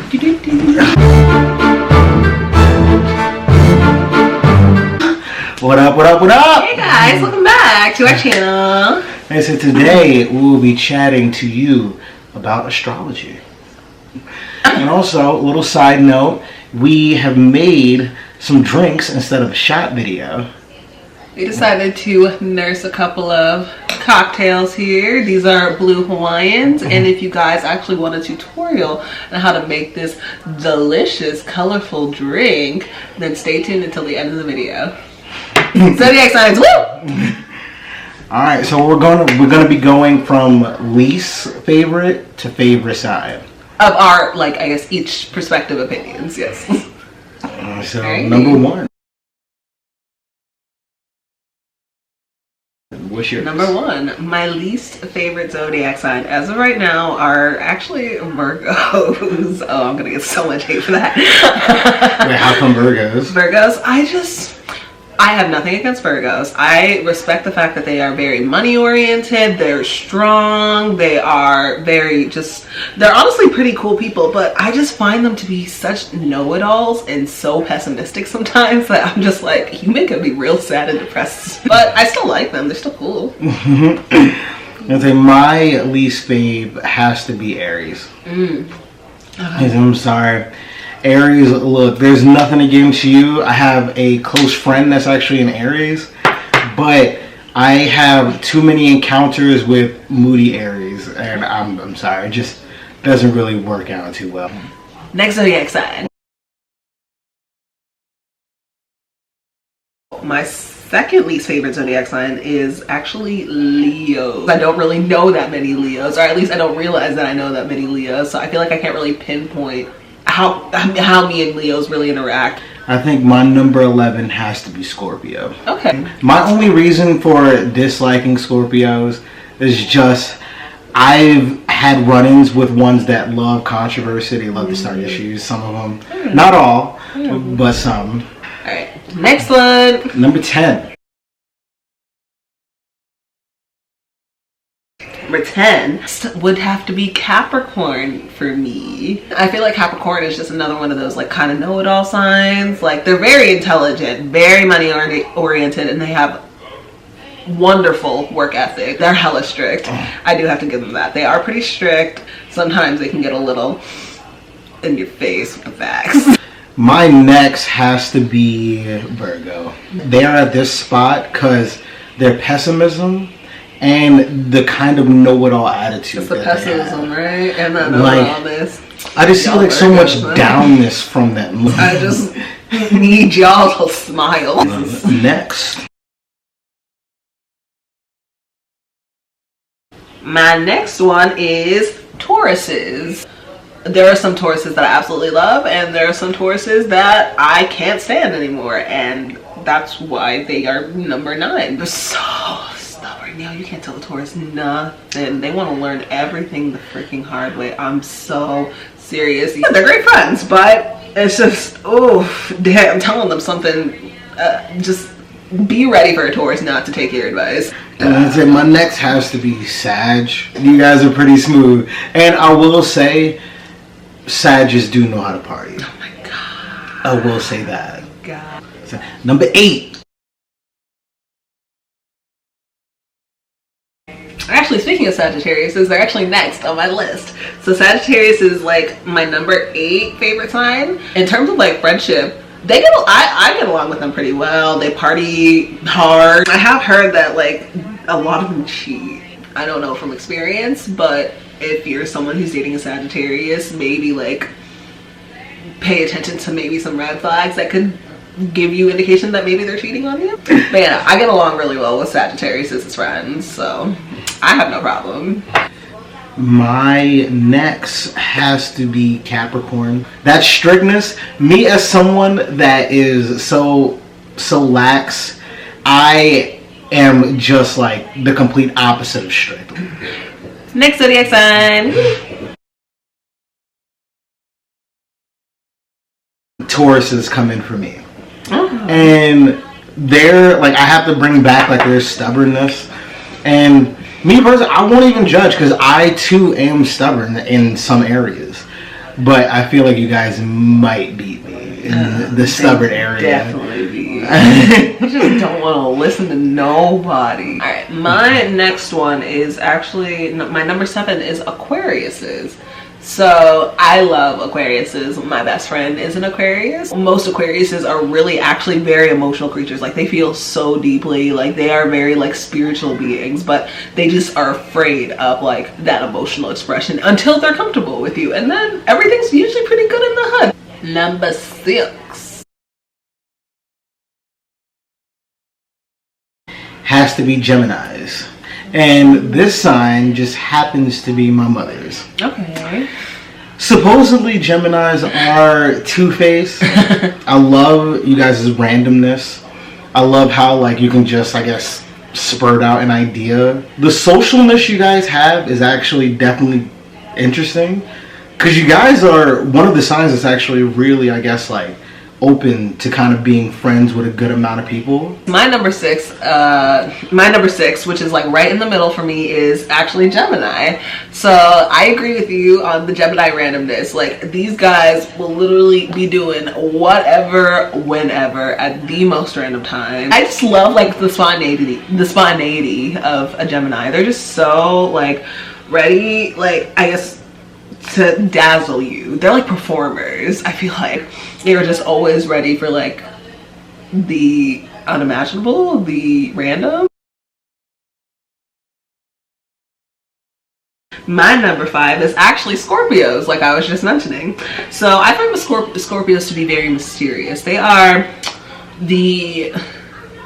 What up, what up, what up? Hey guys, welcome back to our channel. And so today we will be chatting to you about astrology. And also, a little side note, we have made some drinks instead of a shot video. We decided to nurse a couple of cocktails here. These are Blue Hawaiians, and if you guys actually want a tutorial on how to make this delicious, colorful drink, then stay tuned until the end of the video. Zodiac signs, woo! Alright, so we're gonna be going from least favorite to favorite side. Of our, like, I guess, each perspective opinions, yes. So, number one. What's yours? Number one, my least favorite zodiac sign as of right now are actually Virgos. Oh, I'm gonna get so much hate for that. Wait, how come Virgos? Virgos, I have nothing against Virgos. I respect the fact that they are very money oriented, they're strong, they are they're honestly pretty cool people, but I just find them to be such know-it-alls and so pessimistic sometimes that I'm just like, you make me real sad and depressed. But I still like them, they're still cool. I think my least fave has to be Aries. I'm sorry. Aries, look, there's nothing against you. I have a close friend that's actually an Aries, but I have too many encounters with moody Aries, and I'm sorry, it just doesn't really work out too well. Next zodiac sign. My second least favorite zodiac sign is actually Leo. I don't really know that many Leos, or at least I don't realize that I know that many Leos, so I feel like I can't really pinpoint how me and Leos really interact. I think my number 11 has to be Scorpio. Okay. My only reason for disliking Scorpios is just I've had run-ins with ones that love controversy. They love to start issues. Some of them, not all, but some. All right. Next one. Number 10. Number 10 would have to be Capricorn for me. I feel like Capricorn is just another one of those like kind of know-it-all signs. Like they're very intelligent, very money oriented, and they have wonderful work ethic. They're hella strict. I do have to give them that. They are pretty strict. Sometimes they can get a little in your face with the facts. My next has to be Virgo. They are at this spot because their pessimism and the kind of know-it-all attitude. It's the pessimism, right? And the know-it-allness. I just see like so much downness from them. I just need y'all to smile. Next. My next one is Tauruses. There are some Tauruses that I absolutely love, and there are some Tauruses that I can't stand anymore, and that's why they are number 9. They're so stubborn. You can't tell the Taurus nothing. They want to learn everything the freaking hard way. I'm so serious. Yeah, they're great friends, but it's just, oh, I'm telling them something. Just be ready for a Taurus not to take your advice. I'd say my next has to be Sag. You guys are pretty smooth, and I will say, Sagittarius do know how to party. Oh my god. I will say that. God. So, number 8. Actually, speaking of Sagittarius, they're actually next on my list. So Sagittarius is like my number 8 favorite sign. In terms of like friendship, I get along with them pretty well. They party hard. I have heard that like a lot of them cheat. I don't know from experience, but if you're someone who's dating a Sagittarius, maybe like pay attention to maybe some red flags that could give you indication that maybe they're cheating on you. But yeah, I get along really well with Sagittarius as friends, so I have no problem. My next has to be Capricorn. That strictness, me as someone that is so lax, I am just like the complete opposite of strict. Next zodiac sign. Tauruses come in for me. And they're like, I have to bring back like their stubbornness, and me personally, I won't even judge because I too am stubborn in some areas. but I feel like you guys might beat me in the stubborn area. Definitely beat. I just don't want to listen to nobody. All right, my next one is actually my number 7 is Aquariuses. So I love Aquariuses. My best friend is an Aquarius. Most Aquariuses are really actually very emotional creatures. Like they feel so deeply, like they are very like spiritual beings, but they just are afraid of like that emotional expression until they're comfortable with you. And then everything's usually pretty good in the hood. Number 6 has to be Geminis. And this sign just happens to be my mother's. Okay. Supposedly Geminis are two-faced. I love you guys' randomness. I love how like you can just, I guess, spurt out an idea. The socialness you guys have is actually definitely interesting. Because you guys are one of the signs that's actually really, I guess, like open to kind of being friends with a good amount of people. My number 6, which is like right in the middle for me, is actually Gemini. So I agree with you on the Gemini randomness. Like these guys will literally be doing whatever, whenever, at the most random time. I just love like the spontaneity of a Gemini. They're just so like ready, like I guess, to dazzle you. They're like performers. I feel like they're just always ready for like the unimaginable, the random. My number 5 is actually Scorpios, like I was just mentioning. So I find Scorpios to be very mysterious. They are the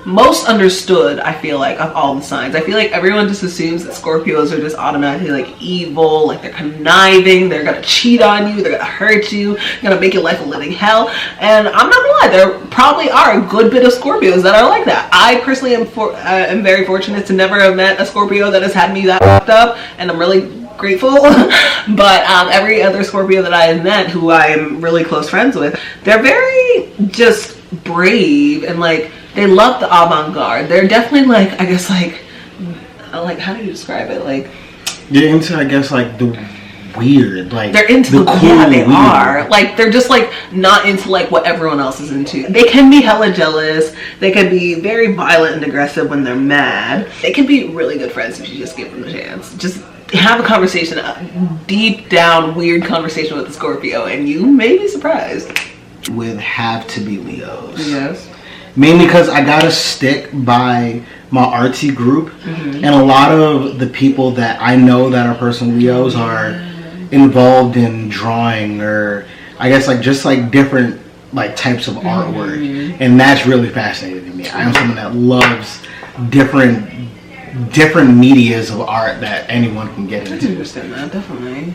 most understood, I feel like, of all the signs. I feel like everyone just assumes that Scorpios are just automatically like evil, like they're conniving, they're gonna cheat on you, they're gonna hurt you, gonna make your life a living hell. And I'm not gonna lie, there probably are a good bit of Scorpios that are like that. I personally am very fortunate to never have met a Scorpio that has had me that fucked up, and I'm really grateful. But every other Scorpio that I have met who I'm really close friends with, they're very just brave and like they love the avant-garde. They're definitely like, I guess like how do you describe it? Like they're into, I guess, like the weird, like they're into the cool, yeah, they are. Like they're just like not into like what everyone else is into. They can be hella jealous. They can be very violent and aggressive when they're mad. They can be really good friends if you just give them the chance. Just have a conversation, a deep down weird conversation with the Scorpio, and you may be surprised. Would have to be Leos. Yes. Mainly because I gotta stick by my artsy group, and a lot of the people that I know that are personal Leos are involved in drawing, or I guess like just like different like types of artwork, and that's really fascinating to me. I am someone that loves different medias of art that anyone can get into. I can understand that, definitely.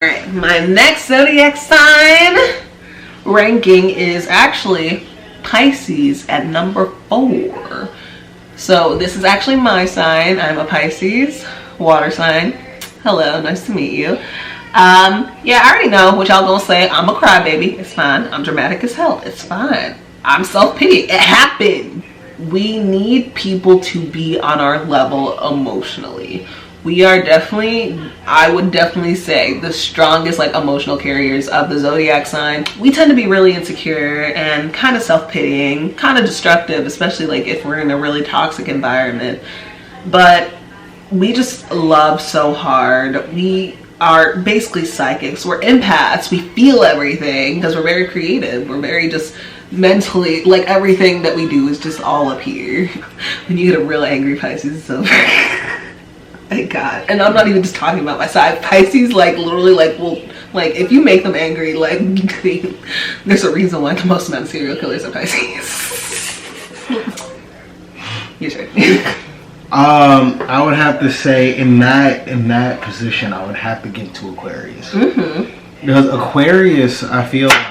Alright, my next zodiac sign ranking is actually Pisces at number 4. So this is actually my sign. I'm a Pisces, water sign. Hello, nice to meet you. Yeah, I already know what y'all gonna say. I'm a crybaby. It's fine. I'm dramatic as hell. It's fine. I'm self-pity. It happened. We need people to be on our level emotionally. We are definitely, I would definitely say, the strongest like emotional carriers of the zodiac sign. We tend to be really insecure and kind of self-pitying, kind of destructive, especially like if we're in a really toxic environment. But we just love so hard. We are basically psychics. We're empaths. We feel everything because we're very creative. We're very just mentally, like everything that we do is just all up here. When you get a real angry Pisces, so thank God. And I'm not even just talking about my side. Pisces, like literally, like will, like if you make them angry, like there's a reason why the most amount of serial killers are Pisces. You sure? I would have to say in that position, I would have to give to Aquarius. Because Aquarius, I feel like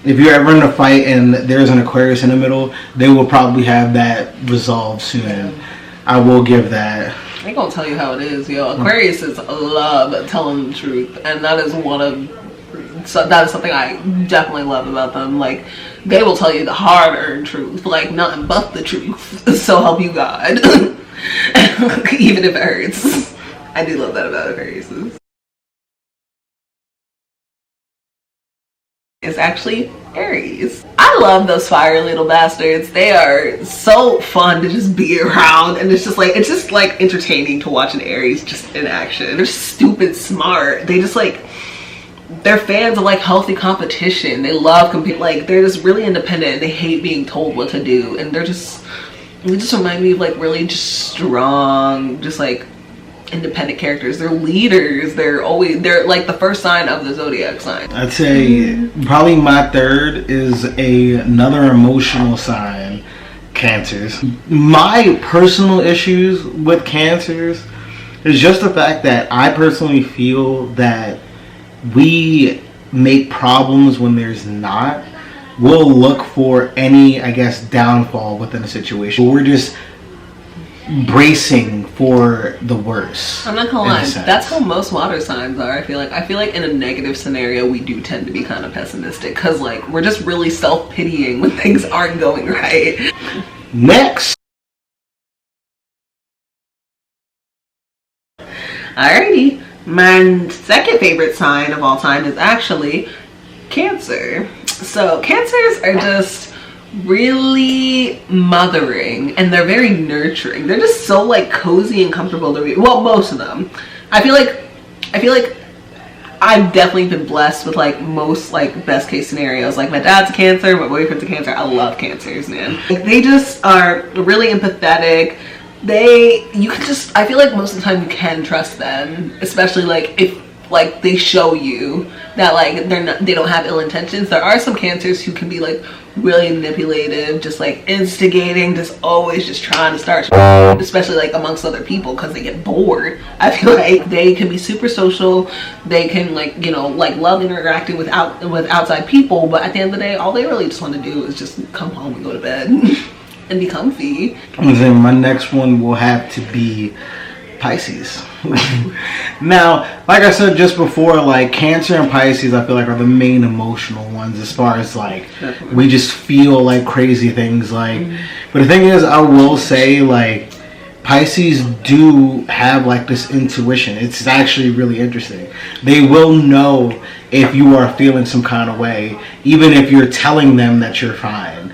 if you're ever in a fight and there's an Aquarius in the middle, they will probably have that resolved soon. I will give that. I ain't gonna tell you how it is, yo. Aquarius is love telling the truth, and that is that is something I definitely love about them. Like, they will tell you the hard-earned truth, like nothing but the truth. So help you God, even if it hurts. I do love that about Aquarius. It's actually Aries. I love those fiery little bastards. They are so fun to just be around, and it's just like entertaining to watch an Aries just in action. They're stupid smart. They just like, they're fans of like healthy competition. They love compete. Like, they're just really independent. They hate being told what to do, and they just remind me of like really just strong, just like independent characters. They're leaders. They're like the first sign of the zodiac sign. I'd say probably my third is another emotional sign, Cancers. My personal issues with Cancers is just the fact that I personally feel that we make problems when there's not. We'll look for any, I guess, downfall within a situation. We're just bracing for the worst. I'm not gonna lie, that's how most water signs are. I feel like in a negative scenario we do tend to be kind of pessimistic, because like we're just really self-pitying when things aren't going right. Next. Alrighty, my second favorite sign of all time is actually Cancer. So Cancers are just really mothering, and they're very nurturing. They're just so like cozy and comfortable to be. Well, most of them. I feel like I've definitely been blessed with like most like best case scenarios. Like my dad's a Cancer, my boyfriend's a Cancer. I love Cancers, man. Like, they just are really empathetic. I feel like most of the time you can trust them, especially like if like they show you that like they don't have ill intentions. There are some Cancers who can be like really manipulative, just like instigating, just always just trying to start, especially like amongst other people because they get bored. I feel like they can be super social. They can like, you know, like love interacting with outside people, but at the end of the day all they really just want to do is just come home and go to bed and be comfy. My next one will have to be Pisces. Now, like I said just before, like Cancer and Pisces I feel like are the main emotional ones, as far as like we just feel like crazy things like. But the thing is, I will say like Pisces do have like this intuition. It's actually really interesting. They will know if you are feeling some kind of way, even if you're telling them that you're fine.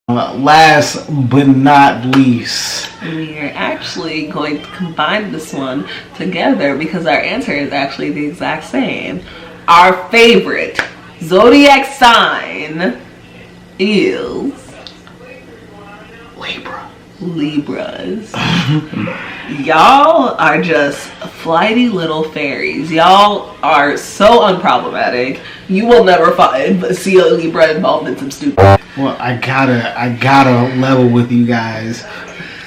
Last but not least, we are actually going to combine this one together because our answer is actually the exact same. Our favorite zodiac sign is Libras. Y'all are just flighty little fairies. Y'all are so unproblematic. You will never see a Libra involved in some stupid. Well, I gotta level with you guys.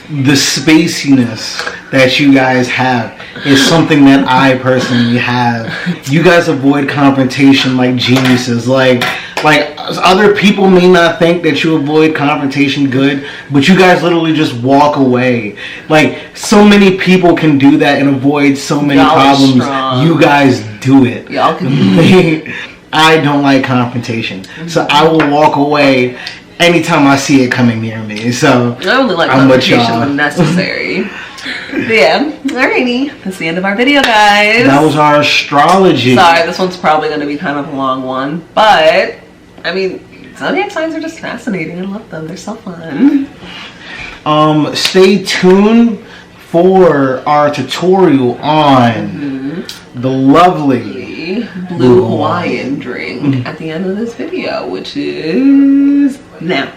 The spaciness that you guys have is something that I personally have. You guys avoid confrontation like geniuses. Like other people may not think that you avoid confrontation good, but you guys literally just walk away. Like, so many people can do that and avoid so many problems. You guys do it. Y'all can do it. I don't like confrontation, so I will walk away anytime I see it coming near me. So I only like confrontation when necessary. But yeah, alrighty, that's the end of our video, guys. That was our astrology. Sorry, this one's probably going to be kind of a long one, but I mean, zodiac signs are just fascinating. I love them. They're so fun. Stay tuned for our tutorial on the lovely Blue Hawaiian drink at the end of this video, which is now.